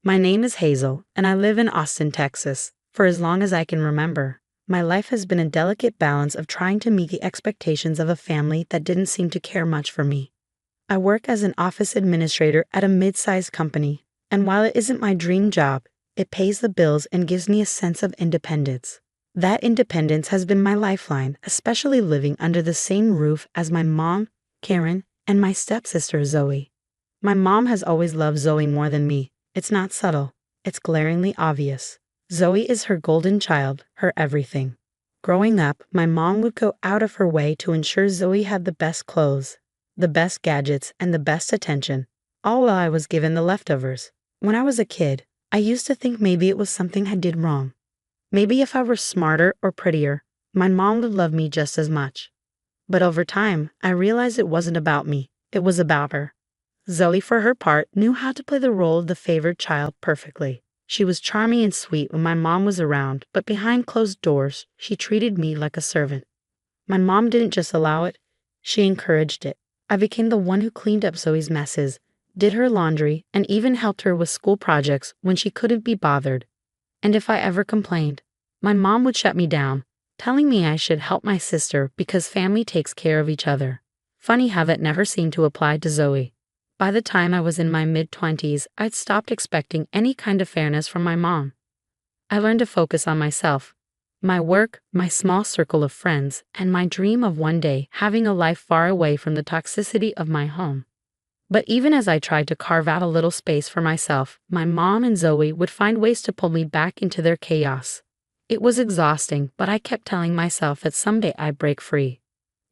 My name is Hazel, and I live in Austin, Texas. For as long as I can remember, my life has been a delicate balance of trying to meet the expectations of a family that didn't seem to care much for me. I work as an office administrator at a mid-sized company, and while it isn't my dream job, it pays the bills and gives me a sense of independence. That independence has been my lifeline, especially living under the same roof as my mom, Karen, and my stepsister, Zoe. My mom has always loved Zoe more than me. It's not subtle, it's glaringly obvious. Zoe is her golden child, her everything. Growing up, my mom would go out of her way to ensure Zoe had the best clothes, the best gadgets, and the best attention, all while I was given the leftovers. When I was a kid, I used to think maybe it was something I did wrong. Maybe if I were smarter or prettier, my mom would love me just as much. But over time, I realized it wasn't about me, it was about her. Zoe, for her part, knew how to play the role of the favored child perfectly. She was charming and sweet when my mom was around, but behind closed doors, she treated me like a servant. My mom didn't just allow it, she encouraged it. I became the one who cleaned up Zoe's messes, did her laundry, and even helped her with school projects when she couldn't be bothered. And if I ever complained, my mom would shut me down, telling me I should help my sister because family takes care of each other. Funny how that never seemed to apply to Zoe. By the time I was in my mid-20s, I'd stopped expecting any kind of fairness from my mom. I learned to focus on myself, my work, my small circle of friends, and my dream of one day having a life far away from the toxicity of my home. But even as I tried to carve out a little space for myself, my mom and Zoe would find ways to pull me back into their chaos. It was exhausting, but I kept telling myself that someday I'd break free.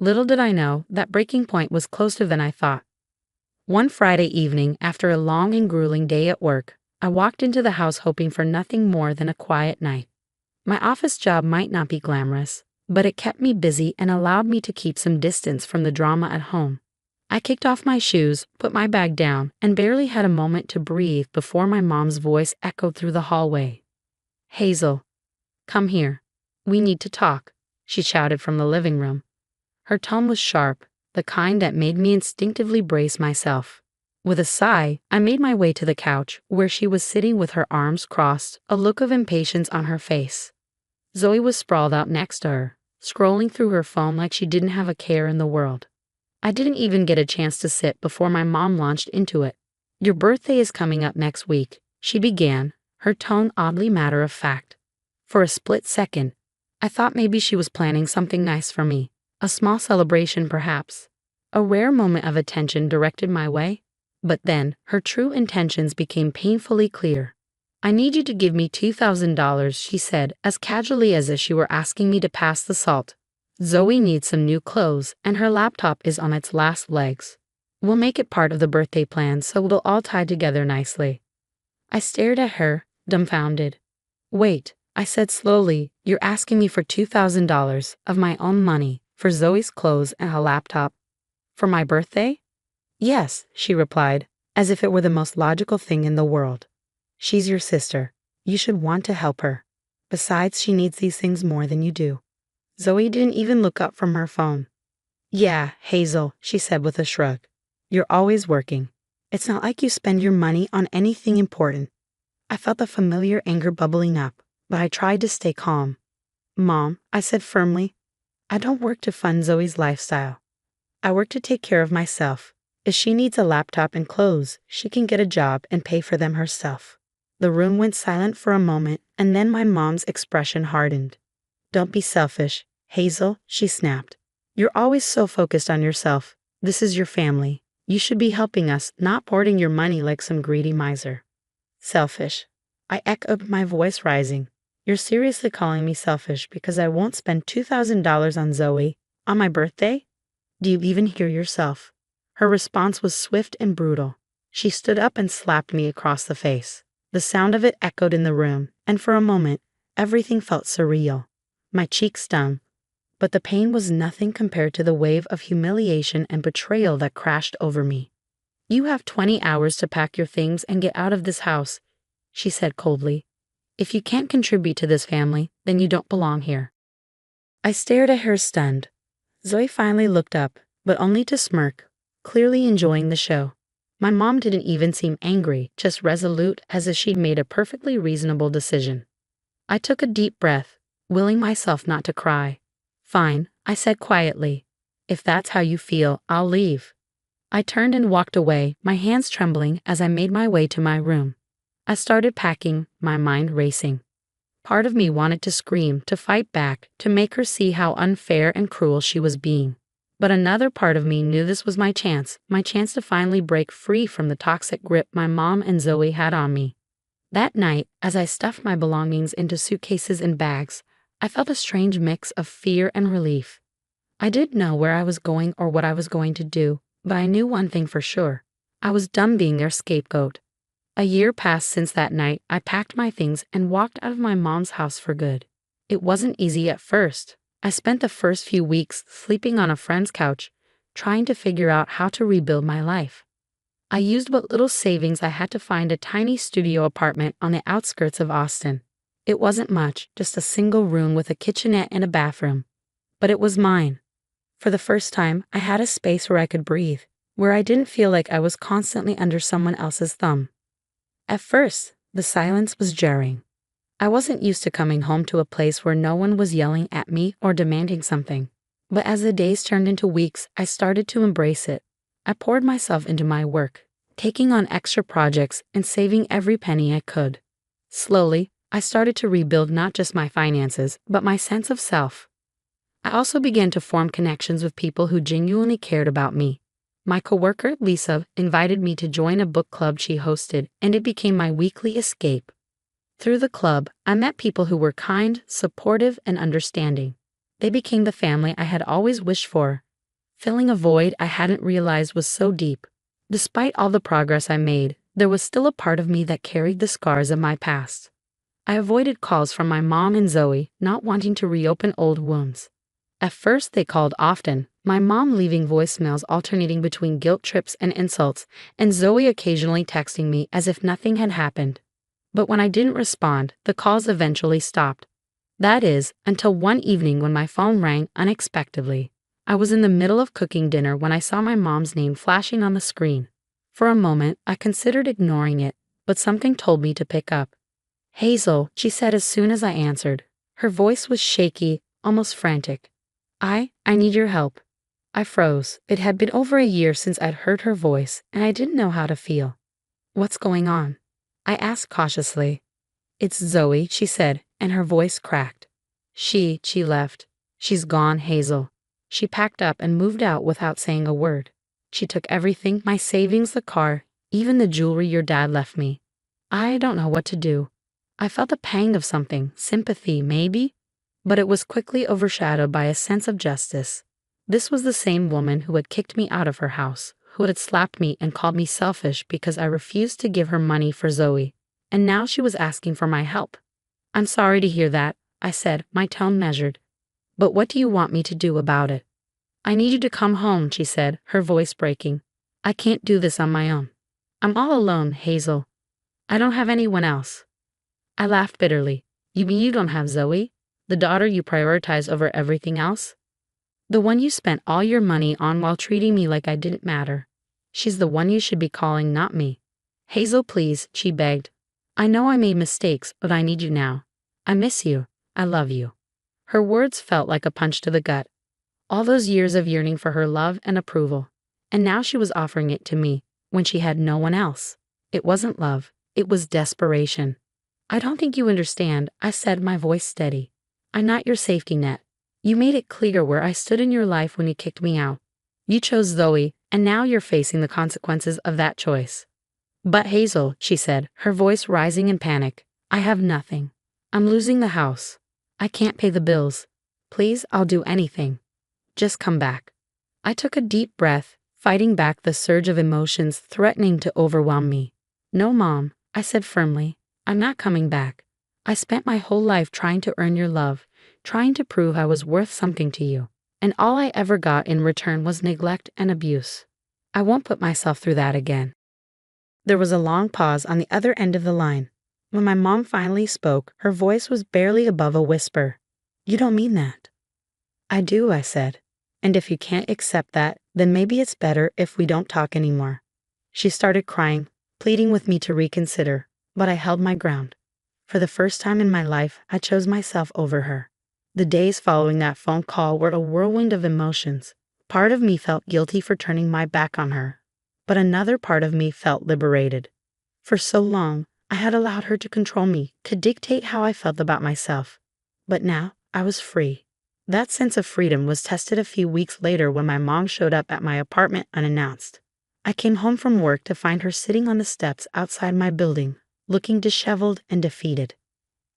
Little did I know that breaking point was closer than I thought. One Friday evening, after a long and grueling day at work, I walked into the house hoping for nothing more than a quiet night. My office job might not be glamorous, but it kept me busy and allowed me to keep some distance from the drama at home. I kicked off my shoes, put my bag down, and barely had a moment to breathe before my mom's voice echoed through the hallway. "Hazel, come here. We need to talk," she shouted from the living room. Her tone was sharp, the kind that made me instinctively brace myself. With a sigh, I made my way to the couch, where she was sitting with her arms crossed, a look of impatience on her face. Zoe was sprawled out next to her, scrolling through her phone like she didn't have a care in the world. I didn't even get a chance to sit before my mom launched into it. "Your birthday is coming up next week," she began, her tone oddly matter-of-fact. For a split second, I thought maybe she was planning something nice for me. A small celebration, perhaps. A rare moment of attention directed my way. But then, her true intentions became painfully clear. "I need you to give me $2,000, she said, as casually as if she were asking me to pass the salt. "Zoe needs some new clothes, and her laptop is on its last legs. We'll make it part of the birthday plan so it'll all tie together nicely." I stared at her, dumbfounded. "Wait," I said slowly, "you're asking me for $2,000 of my own money for Zoe's clothes and her laptop? For my birthday?" "Yes," she replied, as if it were the most logical thing in the world. "She's your sister. You should want to help her. Besides, she needs these things more than you do." Zoe didn't even look up from her phone. "Yeah, Hazel," she said with a shrug. "You're always working. It's not like you spend your money on anything important." I felt the familiar anger bubbling up, but I tried to stay calm. "Mom," I said firmly, "I don't work to fund Zoe's lifestyle. I work to take care of myself. If she needs a laptop and clothes, she can get a job and pay for them herself." The room went silent for a moment, and then my mom's expression hardened. "Don't be selfish, Hazel," she snapped. "You're always so focused on yourself. This is your family. You should be helping us, not hoarding your money like some greedy miser." "Selfish," I echoed, my voice rising. "You're seriously calling me selfish because I won't spend $2,000 on Zoe on my birthday? Do you even hear yourself?" Her response was swift and brutal. She stood up and slapped me across the face. The sound of it echoed in the room, and for a moment, everything felt surreal. My cheeks stung, but the pain was nothing compared to the wave of humiliation and betrayal that crashed over me. "You have 20 hours to pack your things and get out of this house," she said coldly. "If you can't contribute to this family, then you don't belong here." I stared at her stunned. Zoe finally looked up, but only to smirk, clearly enjoying the show. My mom didn't even seem angry, just resolute, as if she'd made a perfectly reasonable decision. I took a deep breath, willing myself not to cry. "Fine," I said quietly. "If that's how you feel, I'll leave." I turned and walked away, my hands trembling as I made my way to my room. I started packing, my mind racing. Part of me wanted to scream, to fight back, to make her see how unfair and cruel she was being. But another part of me knew this was my chance to finally break free from the toxic grip my mom and Zoe had on me. That night, as I stuffed my belongings into suitcases and bags, I felt a strange mix of fear and relief. I didn't know where I was going or what I was going to do, but I knew one thing for sure. I was done being their scapegoat. A year passed since that night. I packed my things and walked out of my mom's house for good. It wasn't easy at first. I spent the first few weeks sleeping on a friend's couch, trying to figure out how to rebuild my life. I used what little savings I had to find a tiny studio apartment on the outskirts of Austin. It wasn't much, just a single room with a kitchenette and a bathroom. But it was mine. For the first time, I had a space where I could breathe, where I didn't feel like I was constantly under someone else's thumb. At first, the silence was jarring. I wasn't used to coming home to a place where no one was yelling at me or demanding something. But as the days turned into weeks, I started to embrace it. I poured myself into my work, taking on extra projects and saving every penny I could. Slowly, I started to rebuild not just my finances, but my sense of self. I also began to form connections with people who genuinely cared about me. My coworker, Lisa, invited me to join a book club she hosted, and it became my weekly escape. Through the club, I met people who were kind, supportive, and understanding. They became the family I had always wished for, filling a void I hadn't realized was so deep. Despite all the progress I made, there was still a part of me that carried the scars of my past. I avoided calls from my mom and Zoe, not wanting to reopen old wounds. At first, they called often, my mom leaving voicemails alternating between guilt trips and insults, and Zoe occasionally texting me as if nothing had happened. But when I didn't respond, the calls eventually stopped. That is, until one evening when my phone rang unexpectedly. I was in the middle of cooking dinner when I saw my mom's name flashing on the screen. For a moment, I considered ignoring it, but something told me to pick up. "Hazel," she said as soon as I answered. Her voice was shaky, almost frantic. I need your help." I froze. It had been over a year since I'd heard her voice, and I didn't know how to feel. "What's going on?" I asked cautiously. "It's Zoe," she said, and her voice cracked. She left. She's gone, Hazel." She packed up and moved out without saying a word. "She took everything, my savings, the car, even the jewelry your dad left me. I don't know what to do." I felt a pang of something, sympathy, maybe? But it was quickly overshadowed by a sense of justice. This was the same woman who had kicked me out of her house, who had slapped me and called me selfish because I refused to give her money for Zoe. And now she was asking for my help. "I'm sorry to hear that," I said, my tone measured. "But what do you want me to do about it?" "I need you to come home," she said, her voice breaking. "I can't do this on my own. I'm all alone, Hazel. I don't have anyone else." I laughed bitterly. "You mean you don't have Zoe? The daughter you prioritize over everything else? The one you spent all your money on while treating me like I didn't matter. She's the one you should be calling, not me." "Hazel, please," she begged. "I know I made mistakes, but I need you now. I miss you. I love you." Her words felt like a punch to the gut. All those years of yearning for her love and approval. And now she was offering it to me, when she had no one else. It wasn't love. It was desperation. "I don't think you understand," I said, my voice steady. "I'm not your safety net. You made it clear where I stood in your life when you kicked me out. You chose Zoe, and now you're facing the consequences of that choice." "But Hazel," she said, her voice rising in panic, "I have nothing. I'm losing the house. I can't pay the bills. Please, I'll do anything. Just come back." I took a deep breath, fighting back the surge of emotions threatening to overwhelm me. "No, Mom," I said firmly, "I'm not coming back. I spent my whole life trying to earn your love, trying to prove I was worth something to you, and all I ever got in return was neglect and abuse. I won't put myself through that again." There was a long pause on the other end of the line. When my mom finally spoke, her voice was barely above a whisper. "You don't mean that?" "I do," I said. "And if you can't accept that, then maybe it's better if we don't talk anymore." She started crying, pleading with me to reconsider, but I held my ground. For the first time in my life, I chose myself over her. The days following that phone call were a whirlwind of emotions. Part of me felt guilty for turning my back on her, but another part of me felt liberated. For so long, I had allowed her to control me, to dictate how I felt about myself. But now, I was free. That sense of freedom was tested a few weeks later when my mom showed up at my apartment unannounced. I came home from work to find her sitting on the steps outside my building, looking disheveled and defeated.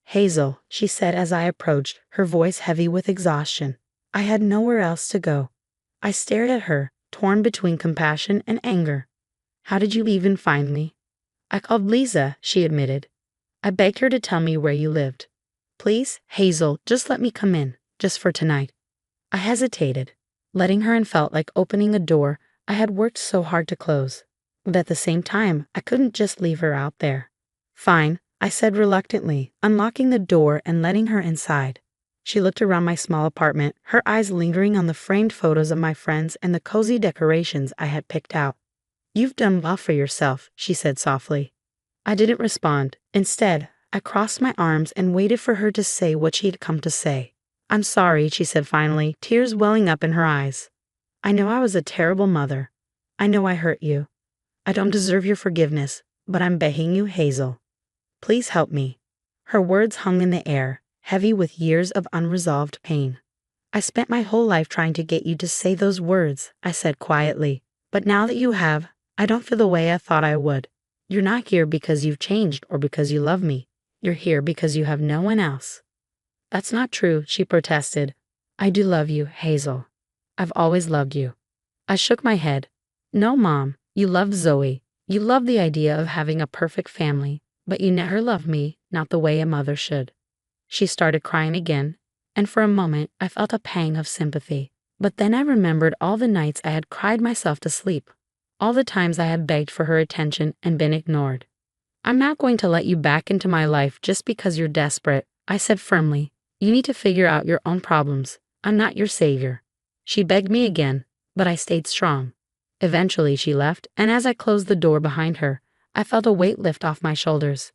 "Hazel," she said as I approached, her voice heavy with exhaustion. I had nowhere else to go. I stared at her, torn between compassion and anger. "How did you even find me?" "I called Lisa," she admitted. "I begged her to tell me where you lived." "Please, Hazel, just let me come in, just for tonight." I hesitated. Letting her in felt like opening a door I had worked so hard to close. But at the same time, I couldn't just leave her out there. "Fine," I said reluctantly, unlocking the door and letting her inside. She looked around my small apartment, her eyes lingering on the framed photos of my friends and the cozy decorations I had picked out. "You've done well for yourself," she said softly. I didn't respond. Instead, I crossed my arms and waited for her to say what she had come to say. "I'm sorry," she said finally, tears welling up in her eyes. "I know I was a terrible mother. I know I hurt you. I don't deserve your forgiveness, but I'm begging you, Hazel. Please help me." Her words hung in the air, heavy with years of unresolved pain. "I spent my whole life trying to get you to say those words," I said quietly. "But now that you have, I don't feel the way I thought I would. You're not here because you've changed or because you love me. You're here because you have no one else." "That's not true," she protested. "I do love you, Hazel. I've always loved you." I shook my head. "No, Mom, you loved Zoe. You loved the idea of having a perfect family, but you never loved me, not the way a mother should." She started crying again, and for a moment I felt a pang of sympathy. But then I remembered all the nights I had cried myself to sleep, all the times I had begged for her attention and been ignored. "I'm not going to let you back into my life just because you're desperate," I said firmly. "You need to figure out your own problems. I'm not your savior." She begged me again, but I stayed strong. Eventually she left, and as I closed the door behind her, I felt a weight lift off my shoulders.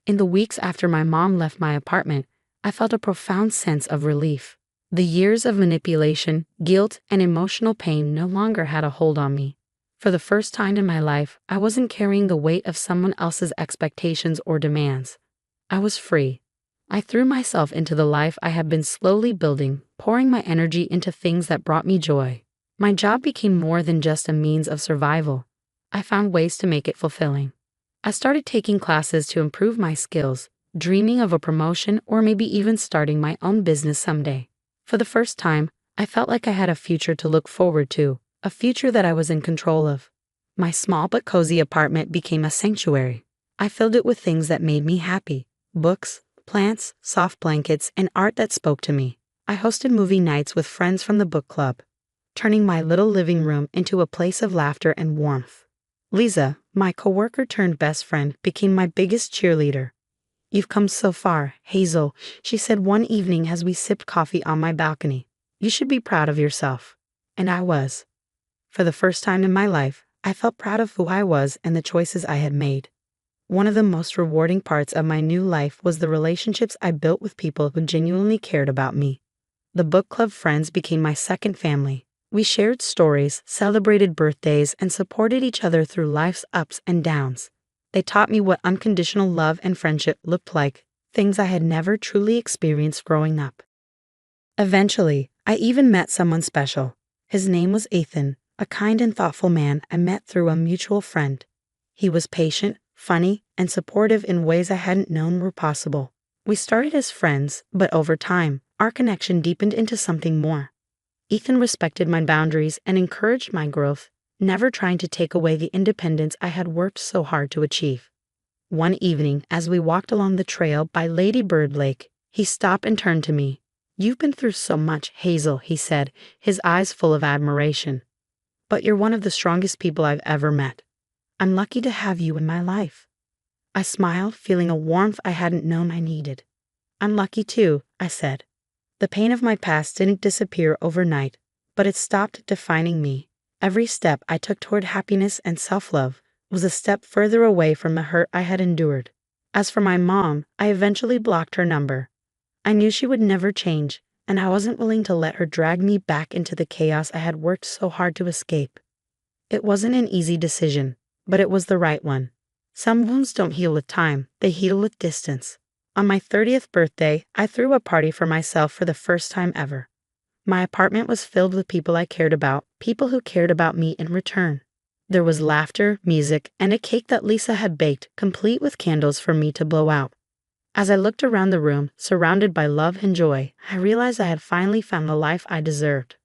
In the weeks after my mom left my apartment, I felt a profound sense of relief. The years of manipulation, guilt, and emotional pain no longer had a hold on me. For the first time in my life, I wasn't carrying the weight of someone else's expectations or demands. I was free. I threw myself into the life I had been slowly building, pouring my energy into things that brought me joy. My job became more than just a means of survival. I found ways to make it fulfilling. I started taking classes to improve my skills, dreaming of a promotion or maybe even starting my own business someday. For the first time, I felt like I had a future to look forward to, a future that I was in control of. My small but cozy apartment became a sanctuary. I filled it with things that made me happy: books, plants, soft blankets, and art that spoke to me. I hosted movie nights with friends from the book club, turning my little living room into a place of laughter and warmth. Lisa, my coworker turned best friend, became my biggest cheerleader. "You've come so far, Hazel," she said one evening as we sipped coffee on my balcony. "You should be proud of yourself." And I was. For the first time in my life, I felt proud of who I was and the choices I had made. One of the most rewarding parts of my new life was the relationships I built with people who genuinely cared about me. The book club friends became my second family. We shared stories, celebrated birthdays, and supported each other through life's ups and downs. They taught me what unconditional love and friendship looked like, things I had never truly experienced growing up. Eventually, I even met someone special. His name was Ethan, a kind and thoughtful man I met through a mutual friend. He was patient, funny, and supportive in ways I hadn't known were possible. We started as friends, but over time, our connection deepened into something more. Ethan respected my boundaries and encouraged my growth, never trying to take away the independence I had worked so hard to achieve. One evening, as we walked along the trail by Lady Bird Lake, he stopped and turned to me. "You've been through so much, Hazel," he said, his eyes full of admiration. "But you're one of the strongest people I've ever met. I'm lucky to have you in my life." I smiled, feeling a warmth I hadn't known I needed. "I'm lucky too," I said. The pain of my past didn't disappear overnight, but it stopped defining me. Every step I took toward happiness and self-love, was a step further away from the hurt I had endured. As for my mom, I eventually blocked her number. I knew she would never change, and I wasn't willing to let her drag me back into the chaos I had worked so hard to escape. It wasn't an easy decision, but it was the right one. Some wounds don't heal with time, they heal with distance. On my 30th birthday, I threw a party for myself for the first time ever. My apartment was filled with people I cared about, people who cared about me in return. There was laughter, music, and a cake that Lisa had baked, complete with candles for me to blow out. As I looked around the room, surrounded by love and joy, I realized I had finally found the life I deserved.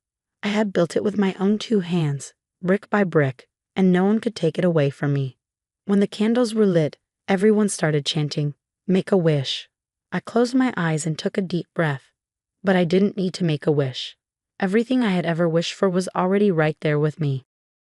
I had built it with my own 2 hands, brick by brick, and no one could take it away from me. When the candles were lit, everyone started chanting, "Make a wish." I closed my eyes and took a deep breath. But I didn't need to make a wish. Everything I had ever wished for was already right there with me.